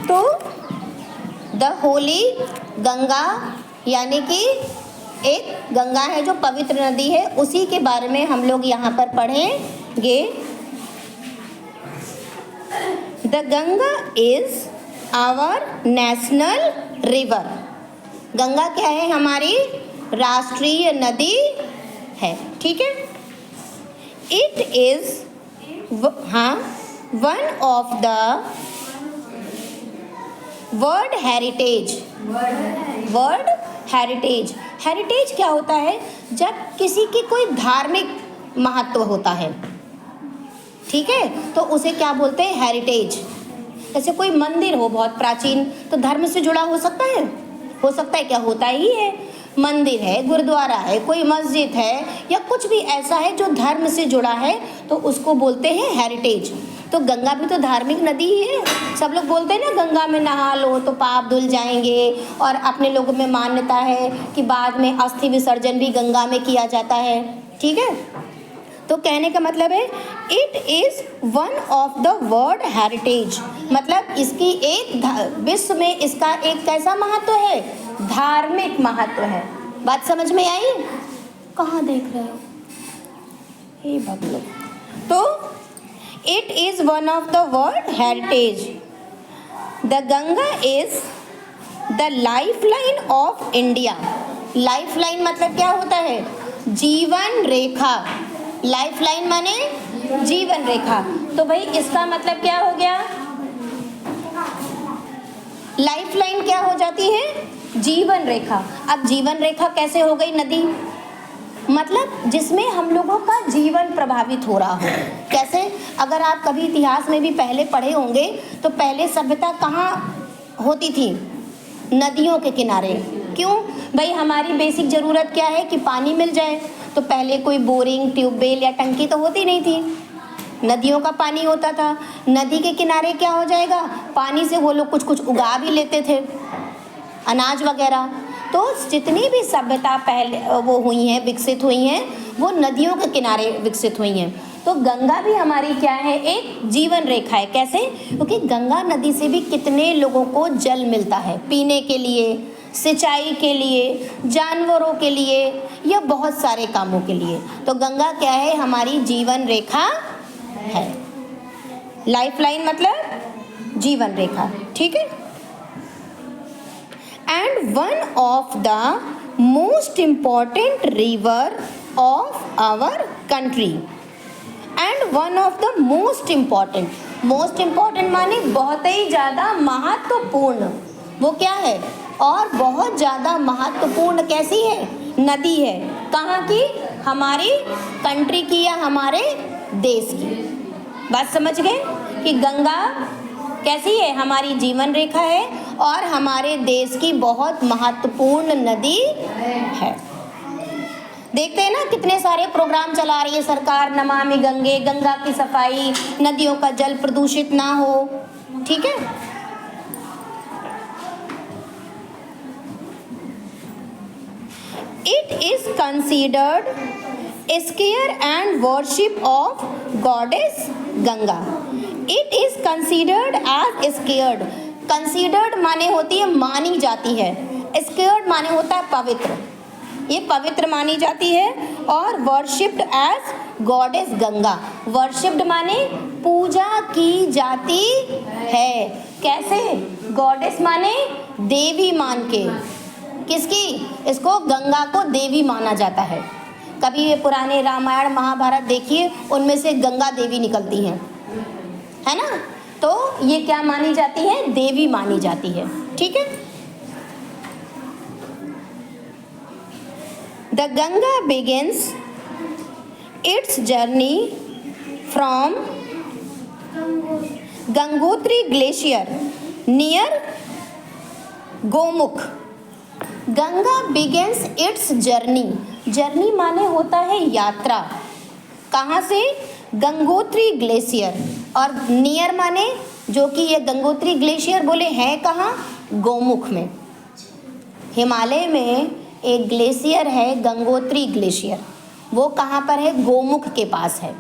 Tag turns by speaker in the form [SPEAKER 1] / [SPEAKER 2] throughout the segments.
[SPEAKER 1] तो द होली गंगा यानी कि एक गंगा है जो पवित्र नदी है, उसी के बारे में हम लोग यहाँ पर पढ़ेंगे। The Ganga is our national river. Ganga क्या है? हमारी राष्ट्रीय नदी है, ठीक है। It is one of the world heritage. World heritage, heritage क्या होता है? जब किसी की कोई धार्मिक महत्व होता है, ठीक है, तो उसे क्या बोलते हैं? हेरिटेज। जैसे कोई मंदिर हो बहुत प्राचीन, तो धर्म से जुड़ा हो सकता है? हो सकता है, क्या होता ही है। मंदिर है, गुरुद्वारा है, कोई मस्जिद है, या कुछ भी ऐसा है जो धर्म से जुड़ा है, तो उसको बोलते हैं हेरिटेज। तो गंगा भी तो धार्मिक नदी ही है। सब लोग बोलते हैं ना, गंगा में नहा लो तो पाप धुल जाएंगे, और अपने लोगों में मान्यता है कि बाद में अस्थि विसर्जन भी गंगा में किया जाता है, ठीक है। तो कहने का मतलब है it is one of the world heritage, मतलब इसकी एक विश्व में इसका एक कैसा महत्व है? धार्मिक महत्व है। बात समझ में आई? कहाँ देख रहे हो? हे भगवान। तो it is one of the world heritage. The Ganga is the life line of India. Life line मतलब क्या होता है? जीवन रेखा। लाइफ लाइन माने जीवन रेखा। तो भाई इसका मतलब क्या हो गया? लाइफ लाइन क्या हो जाती है? जीवन रेखा। अब जीवन रेखा कैसे हो गई नदी? मतलब जिसमें हम लोगों का जीवन प्रभावित हो रहा हो। कैसे? अगर आप कभी इतिहास में भी पहले पढ़े होंगे तो पहले सभ्यता कहाँ होती थी? नदियों के किनारे। क्यों भाई? हमारी बेसिक ज़रूरत क्या है कि पानी मिल जाए। तो पहले कोई बोरिंग, ट्यूबवेल या टंकी तो होती नहीं थी, नदियों का पानी होता था। नदी के किनारे क्या हो जाएगा? पानी से वो लोग कुछ कुछ उगा भी लेते थे, अनाज वगैरह। तो जितनी भी सभ्यता पहले वो हुई हैं, विकसित हुई हैं, वो नदियों के किनारे विकसित हुई हैं। तो गंगा भी हमारी क्या है? एक जीवन रेखा है। कैसे? क्योंकि गंगा नदी से भी कितने लोगों को जल मिलता है, पीने के लिए, सिंचाई के लिए, जानवरों के लिए, या बहुत सारे कामों के लिए। तो गंगा क्या है? हमारी जीवन रेखा है। लाइफ लाइन मतलब जीवन रेखा, ठीक है। And one of the most important river of our country. And one of the most important, most important माने बहुत ही ज़्यादा महत्वपूर्ण। वो क्या है? और बहुत ज़्यादा महत्वपूर्ण कैसी है? नदी है। कहाँ की? हमारी कंट्री की या हमारे देश की। बात समझ गए कि गंगा कैसी है? हमारी जीवन रेखा है और हमारे देश की बहुत महत्वपूर्ण नदी है। देखते हैं ना कितने सारे प्रोग्राम चला रही है सरकार, नमामि गंगे, गंगा की सफाई, नदियों का जल प्रदूषित ना हो, ठीक है। It is considered sacred and worship of goddess Ganga. It is considered as sacred. Considered माने होती है मानी जाती है, sacred माने होता है पवित्र। ये पवित्र मानी जाती है। और worshipped as goddess Ganga. worshipped माने पूजा की जाती है। कैसे? goddess माने देवी मान के। किसकी? इसको गंगा को देवी माना जाता है। कभी ये पुराने रामायण महाभारत देखिए, उनमें से गंगा देवी निकलती हैं, है ना। तो ये क्या मानी जाती है? देवी मानी जाती है, ठीक है। The Ganga begins it's journey from Gangotri glacier near Gomukh. Ganga begins it's journey. Journey माने होता है यात्रा। कहाँ से? गंगोत्री ग्लेशियर। और नियर माने जो कि ये गंगोत्री ग्लेशियर बोले हैं कहाँ? गोमुख में। हिमालय में एक ग्लेशियर है गंगोत्री ग्लेशियर, वो कहाँ पर है? गोमुख के पास है।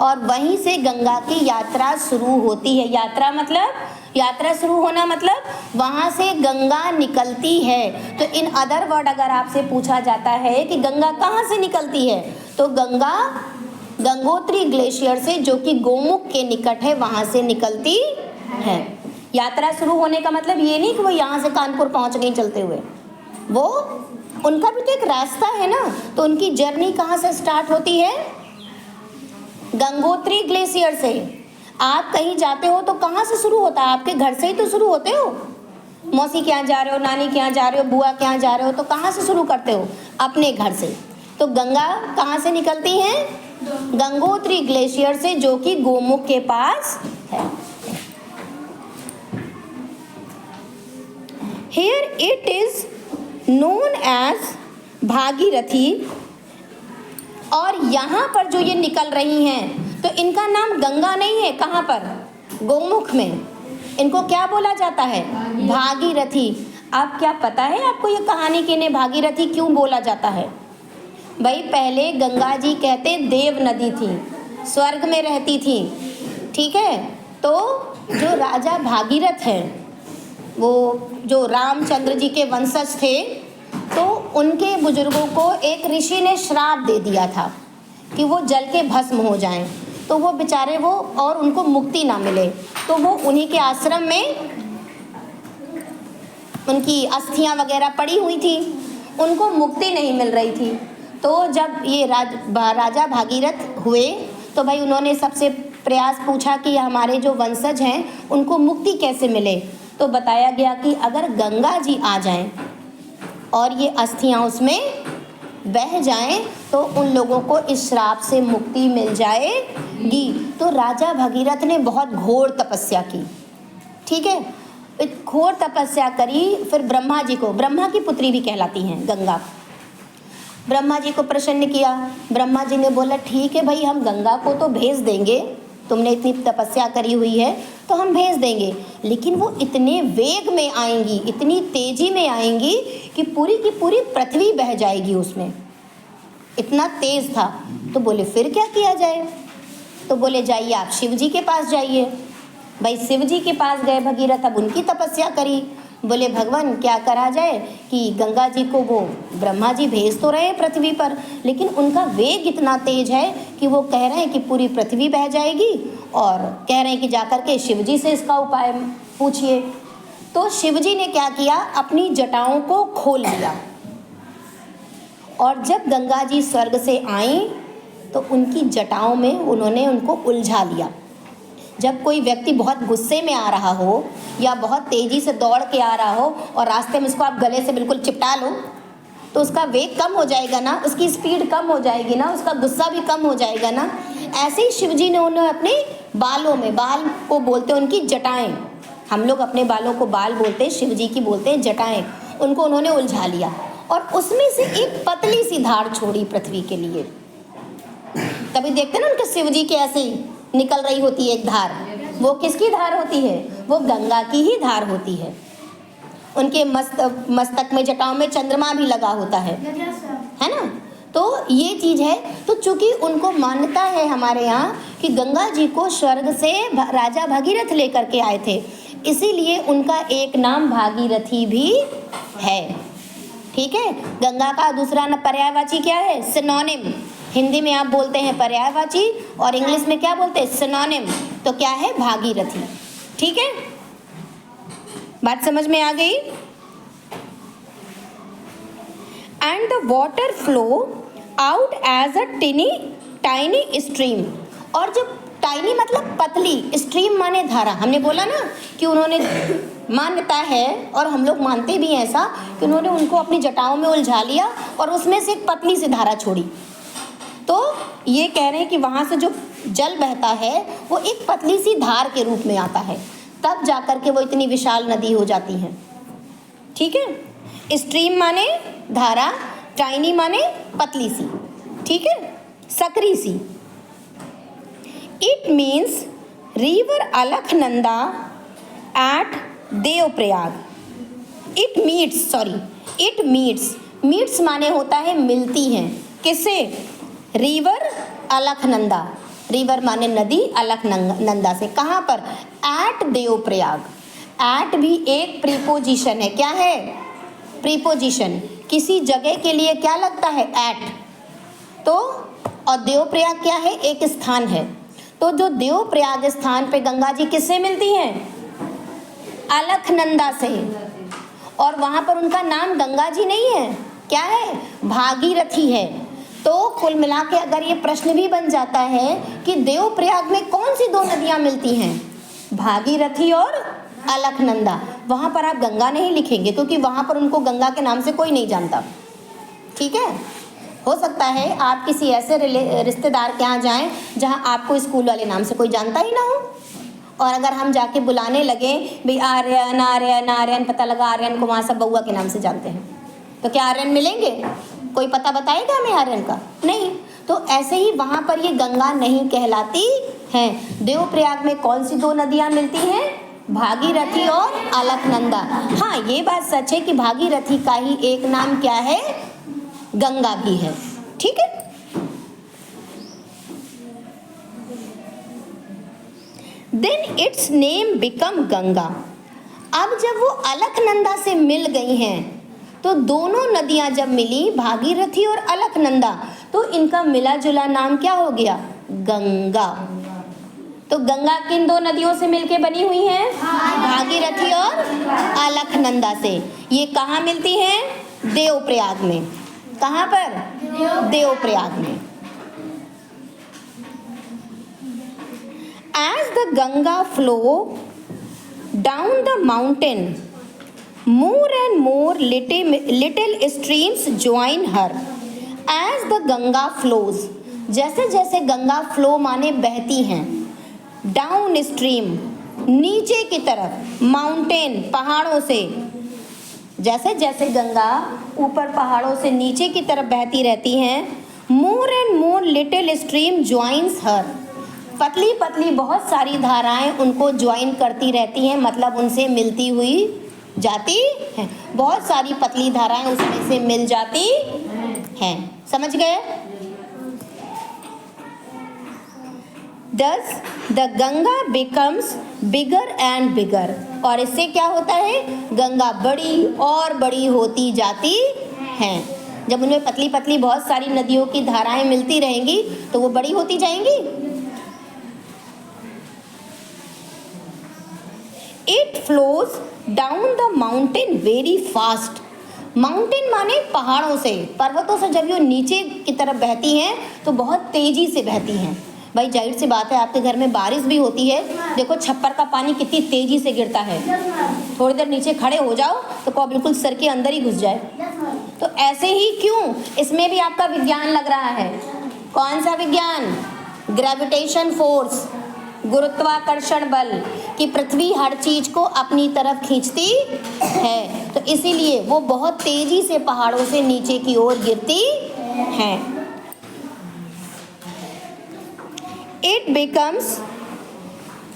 [SPEAKER 1] और वहीं से गंगा की यात्रा शुरू होती है। यात्रा मतलब यात्रा शुरू होना मतलब वहाँ से गंगा निकलती है। तो इन अदर वर्ड अगर आपसे पूछा जाता है कि गंगा कहाँ से निकलती है, तो गंगा गंगोत्री ग्लेशियर से, जो कि गोमुख के निकट है, वहाँ से निकलती है। यात्रा शुरू होने का मतलब ये नहीं कि वो यहाँ से कानपुर पहुँच गई चलते हुए, वो उनका भी तो एक रास्ता है ना। तो उनकी जर्नी कहाँ से स्टार्ट होती है? गंगोत्री ग्लेशियर से। आप कहीं जाते हो तो कहाँ से शुरू होता है? आपके घर से ही तो शुरू होते हो। मौसी के यहाँ जा रहे हो, नानी के यहाँ जा रहे हो, बुआ के यहाँ जा रहे हो, तो कहाँ से शुरू करते हो? अपने घर से। तो गंगा कहाँ से निकलती है? गंगोत्री ग्लेशियर से, जो कि गोमुख के पास है। Here it is known as Bhagirathi. और यहाँ पर जो ये निकल रही हैं, तो इनका नाम गंगा नहीं है। कहाँ पर? गोमुख में। इनको क्या बोला जाता है? भागीरथी। आप क्या पता है आपको ये कहानी कि इन्हें भागीरथी क्यों बोला जाता है? भाई पहले गंगा जी कहते देव नदी थी, स्वर्ग में रहती थी, ठीक है। तो जो राजा भागीरथ है, वो जो रामचंद्र जी के वंशज थे, तो उनके बुजुर्गों को एक ऋषि ने श्राप दे दिया था कि वो जल के भस्म हो जाएं। तो वो बेचारे वो और उनको मुक्ति ना मिले, तो वो उन्हीं के आश्रम में उनकी अस्थियां वगैरह पड़ी हुई थी, उनको मुक्ति नहीं मिल रही थी। तो जब ये राजा भागीरथ हुए, तो भाई उन्होंने सबसे प्रयास पूछा कि हमारे जो वंशज हैं उनको मुक्ति कैसे मिले। तो बताया गया कि अगर गंगा जी आ जाएं और ये अस्थियां उसमें बह जाएं, तो उन लोगों को इस श्राप से मुक्ति मिल जाएगी। तो राजा भगीरथ ने बहुत घोर तपस्या की, ठीक है। घोर तपस्या करी। फिर ब्रह्मा जी को, ब्रह्मा की पुत्री भी कहलाती हैं गंगा, ब्रह्मा जी को प्रसन्न किया। ब्रह्मा जी ने बोला ठीक है भाई, हम गंगा को तो भेज देंगे, तुमने इतनी तपस्या करी हुई है तो हम भेज देंगे, लेकिन वो इतने वेग में आएंगी, इतनी तेजी में आएंगी कि पूरी की पूरी पृथ्वी बह जाएगी उसमें, इतना तेज था। तो बोले फिर क्या किया जाए? तो बोले जाइए आप शिव जी के पास जाइए। भाई शिव जी के पास गए भगीरथ, अब उनकी तपस्या करी। बोले भगवान क्या करा जाए कि गंगा जी को वो ब्रह्मा जी भेज तो रहे पृथ्वी पर, लेकिन उनका वेग इतना तेज है कि वो कह रहे हैं कि पूरी पृथ्वी बह जाएगी, और कह रहे हैं कि जाकर के शिव जी से इसका उपाय पूछिए। तो शिव जी ने क्या किया, अपनी जटाओं को खोल लिया, और जब गंगा जी स्वर्ग से आई तो उनकी जटाओं में उन्होंने उनको उलझा लिया। जब कोई व्यक्ति बहुत गुस्से में आ रहा हो या बहुत तेज़ी से दौड़ के आ रहा हो और रास्ते में उसको आप गले से बिल्कुल चिपटा लो, तो उसका वेग कम हो जाएगा ना, उसकी स्पीड कम हो जाएगी ना, उसका गुस्सा भी कम हो जाएगा ना। ऐसे ही शिव जी ने उन्हें अपने बालों में, बाल को बोलते हैं उनकी जटाएं, हम लोग अपने बालों को बाल बोलते हैं, शिव जी की बोलते हैं जटाएं, उनको उन्होंने उलझा लिया और उसमें से एक पतली सी धार छोड़ी पृथ्वी के लिए। तभी देखते ना उनके शिव जी के ऐसे ही निकल रही होती है एक धार, वो किसकी धार होती है? वो गंगा की ही धार होती है। उनके मस्तक में, जटाओं में चंद्रमा भी लगा होता है ना। तो ये चीज़ है। तो चूंकि उनको मान्यता है हमारे यहाँ कि गंगा जी को स्वर्ग से राजा भागीरथ लेकर के आए थे, इसीलिए उनका एक नाम भागीरथी भी है, ठीक है। गंगा का दूसरा नाम पर्यायवाची क्या है? सिनोनिम। हिंदी में आप बोलते हैं पर्यायवाची और इंग्लिश में क्या बोलते हैं? सिनोनिम। तो क्या है? भागीरथी, ठीक है। बात समझ में आ गई? And the water flow out as a tiny stream. और जब टाइनी मतलब पतली, स्ट्रीम माने धारा। हमने बोला ना कि उन्होंने मान्यता है और हम लोग मानते भी हैं ऐसा कि उन्होंने उनको अपनी जटाओं में उलझा लिया और उसमें से एक पतली सी धारा छोड़ी। तो ये कह रहे हैं कि वहाँ से जो जल बहता है वो एक पतली सी धार के रूप में आता है, तब जाकर के वो इतनी विशाल नदी हो जाती है, ठीक है। स्ट्रीम माने धारा, टाइनी माने पतली सी, ठीक है, सकरी सी। It means river Alaknanda at Devprayag. It meets माने होता है मिलती हैं, किससे? रिवर अलकनंदा, रिवर माने नदी, अलकनंदा से। कहाँ पर? एट देवप्रयाग, एट भी एक प्रीपोजिशन है। क्या है? प्रीपोजिशन। किसी जगह के लिए क्या लगता है? एट। तो और देवप्रयाग क्या है? एक स्थान है। तो जो देवप्रयाग स्थान पे गंगा जी किससे मिलती हैं? अलकनंदा से। और वहां पर उनका नाम गंगा जी नहीं है, क्या है? भागीरथी है। तो कुल मिला के अगर ये प्रश्न भी बन जाता है कि देवप्रयाग में कौन सी दो नदियां मिलती हैं? भागीरथी और अलकनंदा। वहां पर आप गंगा नहीं लिखेंगे क्योंकि वहां पर उनको गंगा के नाम से कोई नहीं जानता। ठीक है? हो सकता है आप किसी ऐसे रिश्तेदार के यहाँ जाएं जहां आपको स्कूल वाले नाम से कोई जानता ही ना हो, और अगर हम जाके बुलाने लगे भाई आर्यन आर्यन आर्यन, पता लगा आर्यन को वहाँ सब बउआ के नाम से जानते हैं, तो क्या आर्यन मिलेंगे? कोई पता बताएगा हमें आर्यन का? नहीं। तो ऐसे ही वहाँ पर ये गंगा नहीं कहलाती हैं। देवप्रयाग में कौन सी दो नदियाँ मिलती हैं? भागीरथी और अलकनंदा। हाँ, ये बात सच है कि भागीरथी का ही एक नाम क्या है? गंगा भी है। ठीक है? Then its name become Ganga. अब जब वो अलकनंदा से मिल गई हैं तो दोनों नदियां जब मिली, भागीरथी और अलकनंदा, तो इनका मिला जुला नाम क्या हो गया? गंगा। तो गंगा किन दो नदियों से मिलके बनी हुई है? भागीरथी और अलकनंदा से। ये कहाँ मिलती हैं? देवप्रयाग में। कहाँ पर? देवप्रयाग में। As the Ganga flow down the mountain, more and more little streams join her. As the Ganga flows, जैसे जैसे गंगा फ्लो माने बहती हैं, डाउन स्ट्रीम नीचे की तरफ, माउंटेन पहाड़ों से, जैसे जैसे गंगा ऊपर पहाड़ों से नीचे की तरफ बहती रहती हैं, more and more little stream joins her. पतली पतली बहुत सारी धाराएं उनको ज्वाइन करती रहती हैं, मतलब उनसे मिलती हुई जाती हैं। बहुत सारी पतली धाराएं उसमें से मिल जाती हैं। समझ गए? Thus the Ganga becomes bigger and bigger। और इससे क्या होता है? गंगा बड़ी और बड़ी होती जाती हैं। जब उनमें पतली पतली बहुत सारी नदियों की धाराएं मिलती रहेंगी तो वो बड़ी होती जाएंगी। It flows down the mountain very fast। Mountain माने पहाड़ों से, पर्वतों से जब ये नीचे की तरफ बहती हैं तो बहुत तेजी से बहती हैं। भाई जाहिर सी बात है, आपके घर में बारिश भी होती है, देखो छप्पर का पानी कितनी तेजी से गिरता है। थोड़ी देर नीचे खड़े हो जाओ तो को बिल्कुल सर के अंदर ही घुस जाए। तो ऐसे ही क्यों? इसमें भी आपका विज्ञान लग रहा है। कौन सा विज्ञान? ग्रेविटेशन फोर्स, गुरुत्वाकर्षण बल, कि पृथ्वी हर चीज को अपनी तरफ खींचती है, तो इसीलिए वो बहुत तेजी से पहाड़ों से नीचे की ओर गिरती है। It becomes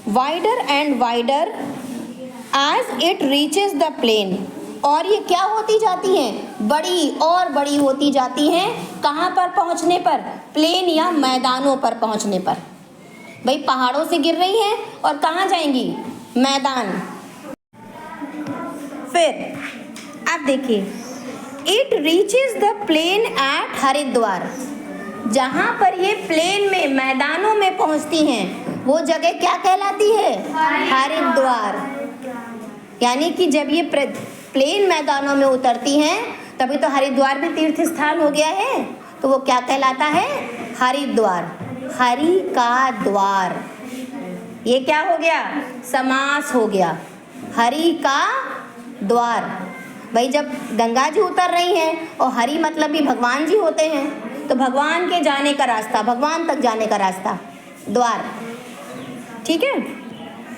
[SPEAKER 1] wider and wider as it reaches the plain। और ये क्या होती जाती हैं? बड़ी और बड़ी होती जाती हैं। कहाँ पर पहुँचने पर? प्लेन या मैदानों पर पहुँचने पर। भाई पहाड़ों से गिर रही हैं और कहाँ जाएंगी? मैदान। फिर आप देखिए, it reaches the plain at Haridwar. जहाँ पर ये प्लेन में, मैदानों में पहुँचती हैं, वो जगह क्या कहलाती है? हरिद्वार। यानी कि जब ये प्लेन मैदानों में उतरती हैं तभी तो हरिद्वार भी तीर्थ स्थान हो गया है, तो वो क्या कहलाता है? हरिद्वार। हरि का द्वार। ये क्या हो गया? समास हो गया। हरि का द्वार। भाई जब गंगा जी उतर रही हैं और हरि मतलब भी भगवान जी होते हैं, तो भगवान के जाने का रास्ता, भगवान तक जाने का रास्ता, द्वार। ठीक है?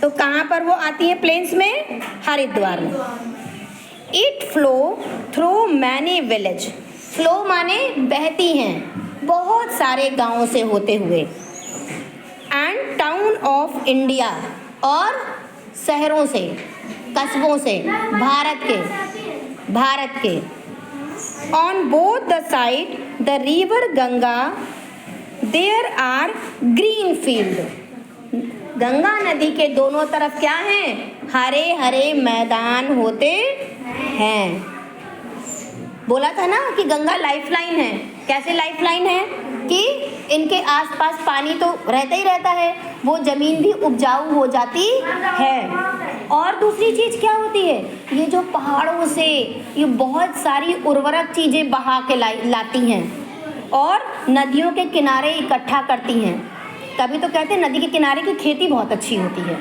[SPEAKER 1] तो कहाँ पर वो आती है प्लेन्स में? हरिद्वार में। It flow through many village. Flow माने बहती हैं, बहुत सारे गांवों से होते हुए। एंड टाउन ऑफ इंडिया, और शहरों से, कस्बों से, भारत के। On both the side the river Ganga there are green field. Ganga नदी के दोनों तरफ क्या है? हरे हरे मैदान होते हैं। बोला था ना कि गंगा लाइफलाइन है। कैसे लाइफलाइन है? कि इनके आसपास पानी तो रहता ही रहता है, वो जमीन भी उपजाऊ हो जाती है। और दूसरी चीज क्या होती है? ये जो पहाड़ों से ये बहुत सारी उर्वरक चीजें बहा के लाती हैं और नदियों के किनारे इकट्ठा करती हैं। तभी तो कहते हैं नदी के किनारे की खेती बहुत अच्छी होती है।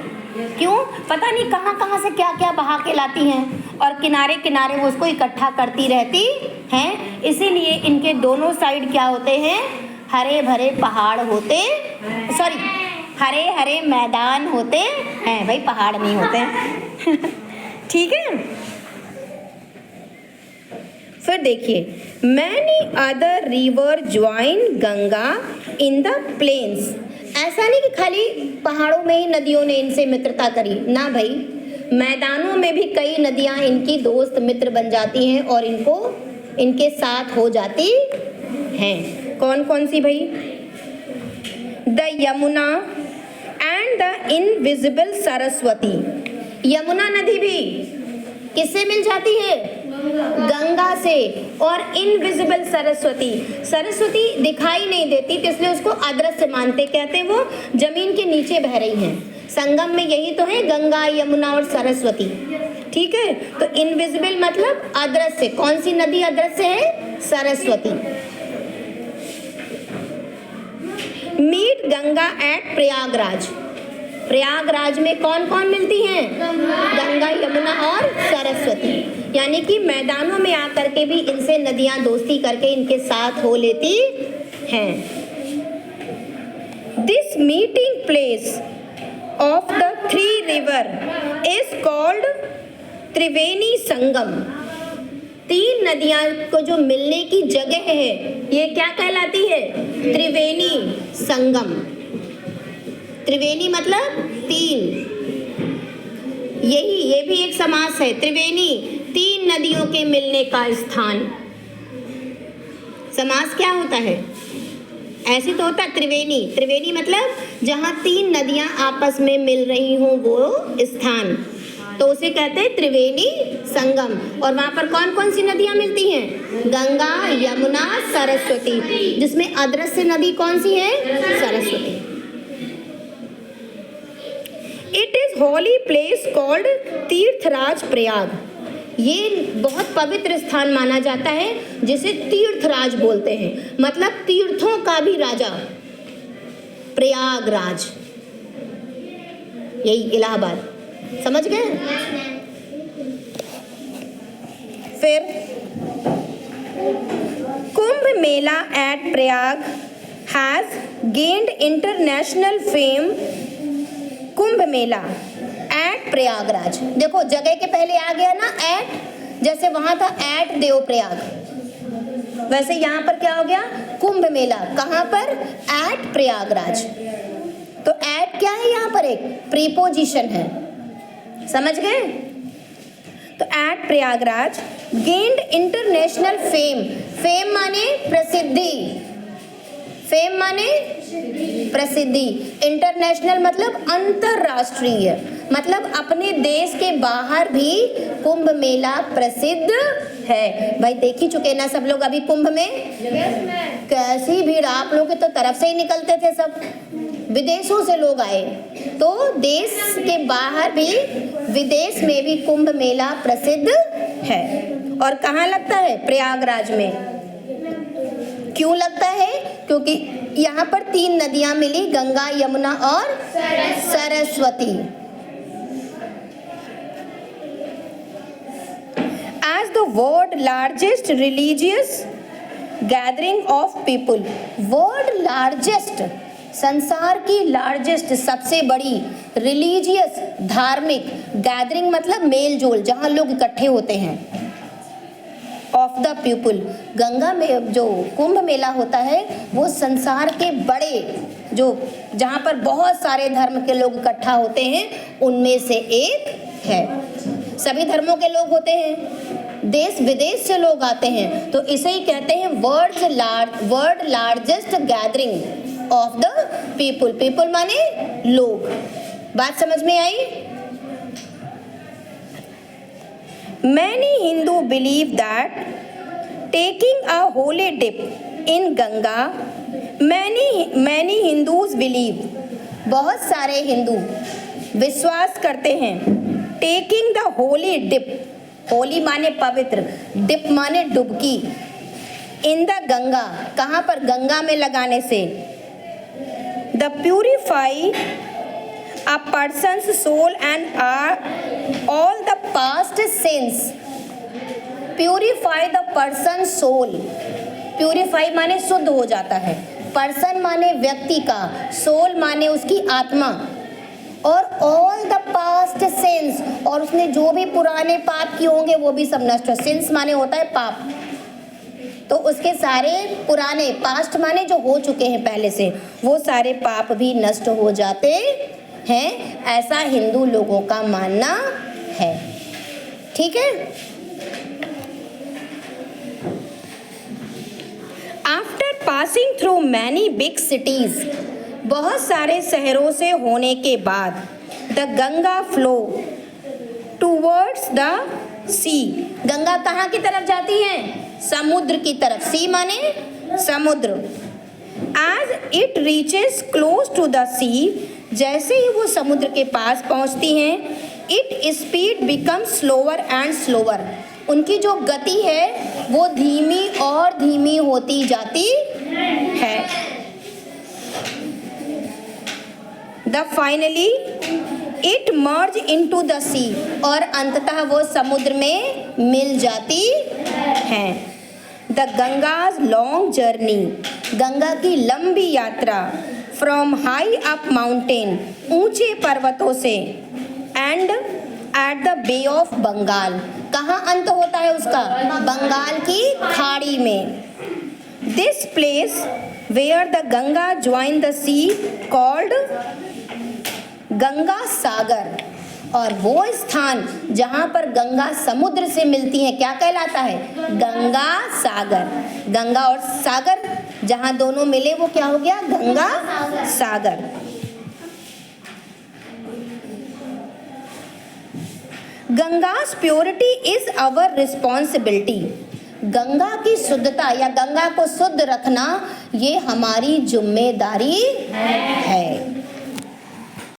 [SPEAKER 1] क्यों? पता नहीं कहाँ कहाँ से क्या क्या बहा के लाती हैं और किनारे किनारे वो उसको इकट्ठा करती रहती हैं। इसीलिए इनके दोनों साइड क्या होते हैं? हरे भरे पहाड़ होते, सॉरी हरे हरे मैदान होते हैं भाई, पहाड़ नहीं होते। ठीक है। फिर देखिए, many other river join Ganga in the plains. ऐसा नहीं कि खाली पहाड़ों में ही नदियों ने इनसे मित्रता करी, ना भाई, मैदानों में भी कई नदियां इनकी दोस्त मित्र बन जाती हैं और इनके साथ हो जाती हैं। कौन कौन सी भाई? The Yamuna and the invisible Saraswati. Yamuna नदी भी किससे मिल जाती है? गंगा से। और इनविजिबल सरस्वती, सरस्वती दिखाई नहीं देती तो इसलिए उसको अदृश्य मानते, कहते हैं वो जमीन के नीचे बह रही हैं। संगम में यही तो है, गंगा यमुना और सरस्वती। ठीक है, तो इनविजिबल मतलब अदृश्य। कौन सी नदी अदृश्य है? सरस्वती। Meet Ganga at Prayagraj. प्रयागराज में कौन कौन मिलती हैं? गंगा यमुना और सरस्वती। यानी कि मैदानों में आकर के भी इनसे नदियां दोस्ती करके इनके साथ हो लेती हैं। This meeting place of the three river is called Triveni Sangam. तीन नदियां को जो मिलने की जगह है ये क्या कहलाती है? त्रिवेणी संगम। त्रिवेणी मतलब तीन, ये भी एक समास है। त्रिवेणी, तीन नदियों के मिलने का स्थान। समास क्या होता है? ऐसे तो होता है त्रिवेणी। त्रिवेणी मतलब जहाँ तीन नदियां आपस में मिल रही हों वो स्थान, तो उसे कहते हैं त्रिवेणी संगम। और वहाँ पर कौन कौन सी नदियाँ मिलती हैं? गंगा यमुना सरस्वती, जिसमें अदृश्य नदी कौन सी है? Saraswati. It is holy place called Tirthraj Prayag. ये बहुत पवित्र स्थान माना जाता है जिसे तीर्थराज बोलते हैं, मतलब तीर्थों का भी राजा प्रयागराज, यही इलाहाबाद। समझ गए? फिर Kumbh Mela at Prayag has gained international fame. Kumbh Mela at Prayagraj, देखो जगह के पहले आ गया ना एट, जैसे वहां था एट देवप्रयाग, वैसे यहाँ पर क्या हो गया? कुंभ मेला। कहाँ पर? एट प्रयागराज। तो एट क्या है? यहाँ पर एक प्रीपोजिशन है। समझ गए? तो at Prayagraj gained international fame. Fame माने प्रसिद्धि, फेम माने प्रसिद्धि। इंटरनेशनल मतलब अंतरराष्ट्रीय, मतलब अपने देश के बाहर भी कुंभ मेला प्रसिद्ध है। भाई देख ही चुके ना सब लोग अभी कुंभ में? कैसी भीड़, आप लोग के तो तरफ से ही निकलते थे सब, विदेशों से लोग आए। तो देश के बाहर भी, विदेश में भी कुंभ मेला प्रसिद्ध है। और कहाँ लगता है? प्रयागराज में। क्यों लगता है? क्योंकि यहाँ पर तीन नदियां मिली, गंगा यमुना और Saraswati. As the world largest religious gathering of people, world largest, संसार की लार्जेस्ट, सबसे बड़ी, रिलीजियस धार्मिक, गैदरिंग मतलब मेल जोल, जहाँ लोग इकट्ठे होते हैं, ऑफ द पीपुल। गंगा में जो कुंभ मेला होता है वो संसार के बड़े, जो जहाँ पर बहुत सारे धर्म के लोग इकट्ठा होते हैं उनमें से एक है। सभी धर्मों के लोग होते हैं, देश विदेश से लोग आते हैं, तो इसे ही कहते हैं world largest gathering of the people. People माने लोग, बात समझ में आई? Many Hindu believe that taking a holy dip in Ganga, many Hindus believe, बहुत सारे हिंदू विश्वास करते हैं, taking the holy dip, Holi माने पवित्र, डिप माने डुबकी, इन द गंगा, कहाँ पर? गंगा में लगाने से the purify a person's soul and all the past sins. Purify the person's soul. Purify माने शुद्ध हो जाता है, पर्सन माने व्यक्ति का, सोल माने उसकी आत्मा, और ऑल द पास्ट सिंस, और उसने जो भी पुराने पाप किए होंगे वो भी सब नष्ट हो। सिंस माने होता है पाप, तो उसके सारे पुराने, पास्ट माने जो हो चुके हैं पहले से, वो सारे पाप भी नष्ट हो जाते हैं, ऐसा हिंदू लोगों का मानना है। ठीक है। After passing through many big cities, बहुत सारे शहरों से होने के बाद, the Ganga flow towards the sea, Ganga कहाँ की तरफ जाती है? समुद्र की तरफ। सी माने समुद्र। As it reaches close to the sea, जैसे ही वो समुद्र के पास पहुंचती हैं, it speed become slower and slower, उनकी जो गति है वो धीमी और धीमी होती जाती है। The finally it merge into the sea, और अंततः वो समुद्र में मिल जाती हैं। The Ganga's long journey, Ganga की लंबी यात्रा, फ्रॉम हाई अप माउंटेन, ऊंचे पर्वतों से, and at the Bay of Bengal, कहाँ अंत होता है उसका? बंगाल की खाड़ी में। This place where the Ganga join the sea called Ganga Sagar, और वो स्थान जहाँ पर गंगा समुद्र से मिलती है क्या कहलाता है? गंगा सागर। गंगा और सागर जहाँ दोनों मिले वो क्या हो गया? Ganga Sagar. Ganga's purity is our responsibility, Ganga की शुद्धता या गंगा को शुद्ध रखना ये हमारी जिम्मेदारी है।